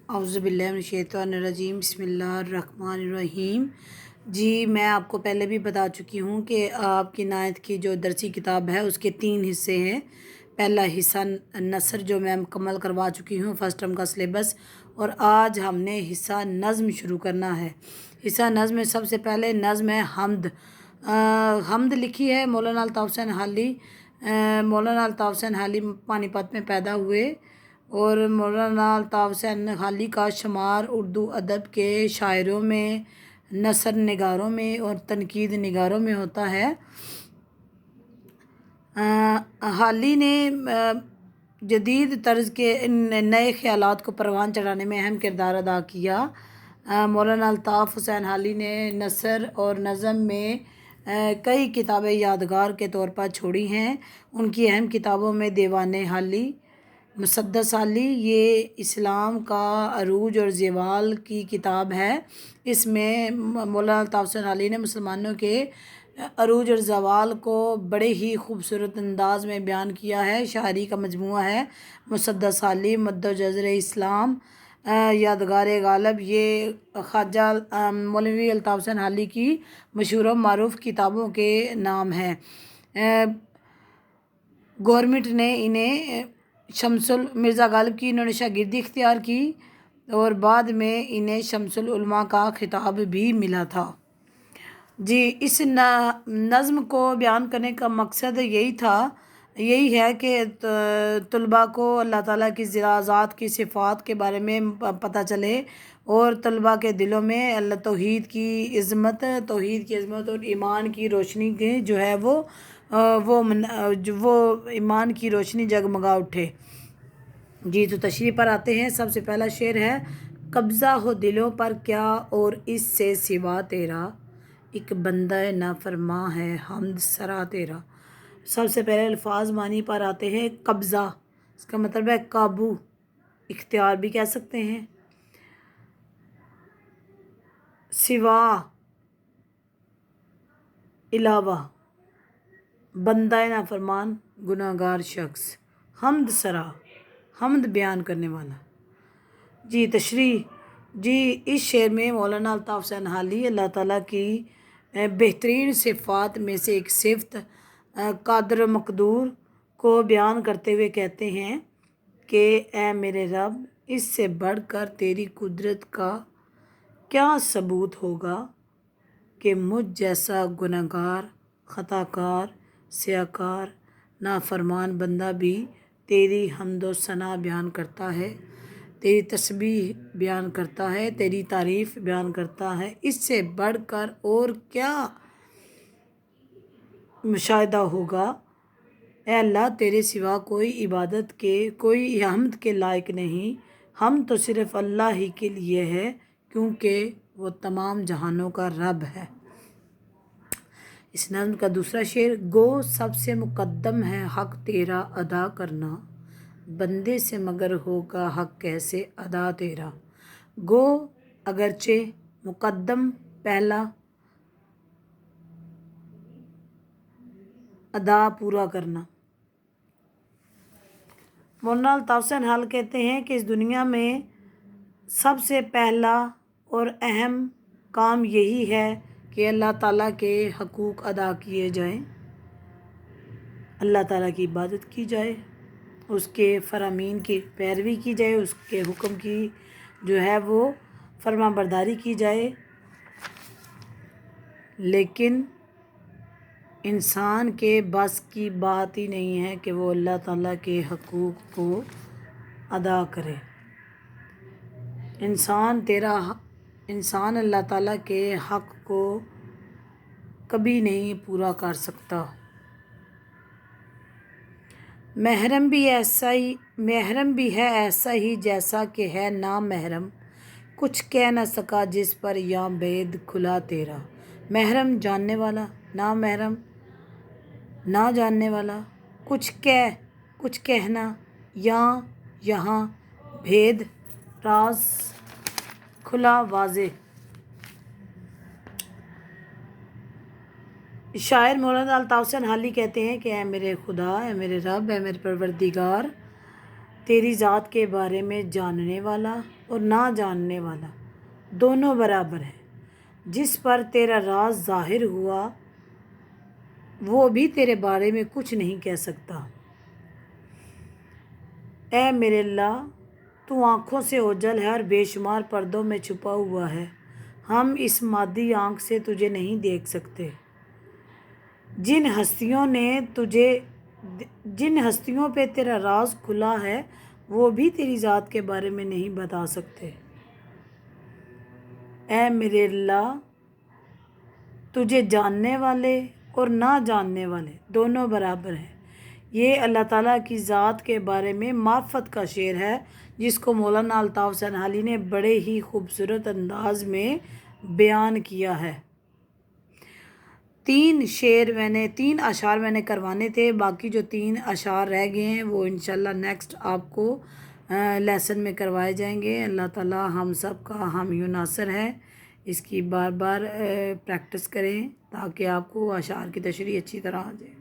औज़ुबिल्लाहिमिनश्शैतानिर्रजीम बिस्मिल्लाहिर्रहमानिर्रहीम। जी मैं आपको पहले भी बता चुकी हूँ कि आपकी नायत की जो दरसी किताब है उसके 3 हिस्से हैं। पहला हिस्सा नसर जो मैं मुकम्मल करवा चुकी हूँ फर्स्ट टर्म का सिलेबस, और आज हमने हिस्सा नज़्म शुरू करना है। हिस्सा नज़्म में सबसे पहले नज़्म है हमद। हमद लिखी है मौलाना अल्ताफ़ हुसैन हाली। मौलाना अल्ताफ़ हुसैन हाली पानीपत में पैदा हुए और मौलाना अल्ताफ़ हुसैन हाली का शुमार उर्दू अदब के शायरों में, नसर निगारों में और तनकीद निगारों में होता है। हाली ने जदीद तर्ज के नए ख़यालात को परवान चढ़ाने में अहम किरदार अदा किया। मौलाना अल्ताफ़ हुसैन हाली ने नसर और नज़म में कई किताबें यादगार के तौर पर छोड़ी हैं। उनकी अहम किताबों में दीवान हाली, मुसद्दस हाली, ये इस्लाम का अरूज और ज़वाल की किताब है। इसमें मौलाना अल्ताफ़ हुसैन हाली ने मुसलमानों के अरूज और ज़वाल को बड़े ही खूबसूरत अंदाज में बयान किया है। शायरी का मजमूआ है मुसद्दस हाली, मद्दो जज़र इस्लाम, यादगार गालब। ये ख्वाजा मौलवी अल्ताफ़ हुसैन हाली की मशहूर व मारूफ़ किताबों के नाम हैं। गवर्नमेंट ने इन्हें शमसुल मिर्ज़ा गालिब की इन्होंने शागिर्दी इख्तियार की और बाद में इन्हें शमसुल उलमा का खिताब भी मिला था। जी इस नज़्म को बयान करने का मकसद यही है कि तलबा को अल्लाह ताला की ज़ात की सिफ़ात के बारे में पता चले और तलबा के दिलों में अल्लाह तौहीद की इज़्ज़त और ईमान की रोशनी के जो है वो ईमान की रोशनी जगमगा उठे। जी तो तशरीह पर आते हैं। सबसे पहला शेर है, कब्ज़ा हो दिलों पर क्या और इससे सिवा तेरा, एक बंदा नाफरमा है हमद सरा तेरा। सबसे पहले अल्फाज मानी पर आते हैं। कब्ज़ा इसका मतलब है काबू, इख्तियार भी कह सकते हैं। सिवा इलावा, बंदा नाफरमान गुनाहगार शख्स। हमद सरा, हमद बयान करने वाला। जी तशरीह, जी इस शेर में मौलाना अल्ताफ़ हुसैन हाली अल्लाह ताला की बेहतरीन सिफ़ात में से एक सिफ़त कादर मकदूर को बयान करते हुए कहते हैं कि ए मेरे रब, इससे बढ़कर तेरी कुदरत का क्या सबूत होगा कि मुझ जैसा गुनहगार, ख़ताकार, स्याकार, नाफरमान बंदा भी तेरी हम्द व सना बयान करता है, तेरी तस्बीह बयान करता है, तेरी तारीफ़ बयान करता है। इससे बढ़कर और क्या मुशाहिदा होगा। ए अल्लाह, तेरे सिवा कोई इबादत के, कोई हम्द के लायक नहीं। हम तो सिर्फ़ अल्लाह ही के लिए है, क्योंकि वो तमाम जहानों का रब है। इस नज़्म का दूसरा शेर, गो सबसे मुक़द्दम है हक़ तेरा अदा करना, बंदे से मगर होगा हक़ कैसे अदा तेरा। गो अगरचे, मुक़द्दम पहला, अदा पूरा करना। मौलाना अल्ताफ़ हुसैन हाली कहते हैं कि इस दुनिया में सबसे पहला और अहम काम यही है कि अल्लाह ताला के हकूक़ अदा किए जाएं, अल्लाह ताला की इबादत की जाए, उसके फ़रामीन की पैरवी की जाए, उसके हुक्म की जो है वो फरमाबरदारी की जाए। लेकिन इंसान के बस की बात ही नहीं है कि वो अल्लाह ताला के हकूक़ को अदा करे। इंसान अल्लाह ताला के हक़ को कभी नहीं पूरा कर सकता। महरम भी है ऐसा ही जैसा कि है ना महरम, कुछ कह न सका जिस पर या भेद खुला तेरा। महरम जानने वाला, ना महरम ना जानने वाला, कुछ कहना, या यहाँ भेद राज खुला वाज़े। शायर मौलाना अल्ताफ़ हुसैन हाली कहते हैं कि ऐ मेरे खुदा, ऐ मेरे रब, ऐ मेरे परवरदिगार, تیری ذات کے بارے میں جاننے والا اور نہ جاننے والا دونوں برابر ہے۔ جس پر تیرا راز ظاہر ہوا وہ بھی تیرے بارے میں کچھ نہیں کہہ سکتا۔ اے میرے اللہ، تو آنکھوں سے اوجھل ہے اور بے شمار پردوں میں چھپا ہوا ہے۔ ہم اس مادی آنکھ سے تجھے نہیں دیکھ سکتے۔ جن ہستیوں پہ تیرا راز کھلا ہے وہ بھی تیری ذات کے بارے میں نہیں بتا سکتے۔ اے میرے اللہ، تجھے جاننے والے اور نہ جاننے والے دونوں برابر ہیں۔ یہ اللہ تعالیٰ کی ذات کے بارے میں معرفت کا شعر ہے جس کو مولانا الطاف حسین حالی نے بڑے ہی خوبصورت انداز میں بیان کیا ہے۔ 3 اشعار میں نے کروانے تھے، باقی جو 3 اشعار رہ گئے ہیں وہ انشاءاللہ نیکسٹ آپ کو لیسن میں کروائے جائیں گے۔ اللہ تعالیٰ ہم سب کا حامی و ناصر ہے۔ اس کی بار بار پریکٹس کریں تاکہ آپ کو اشعار کی تشریح اچھی طرح آ جائے۔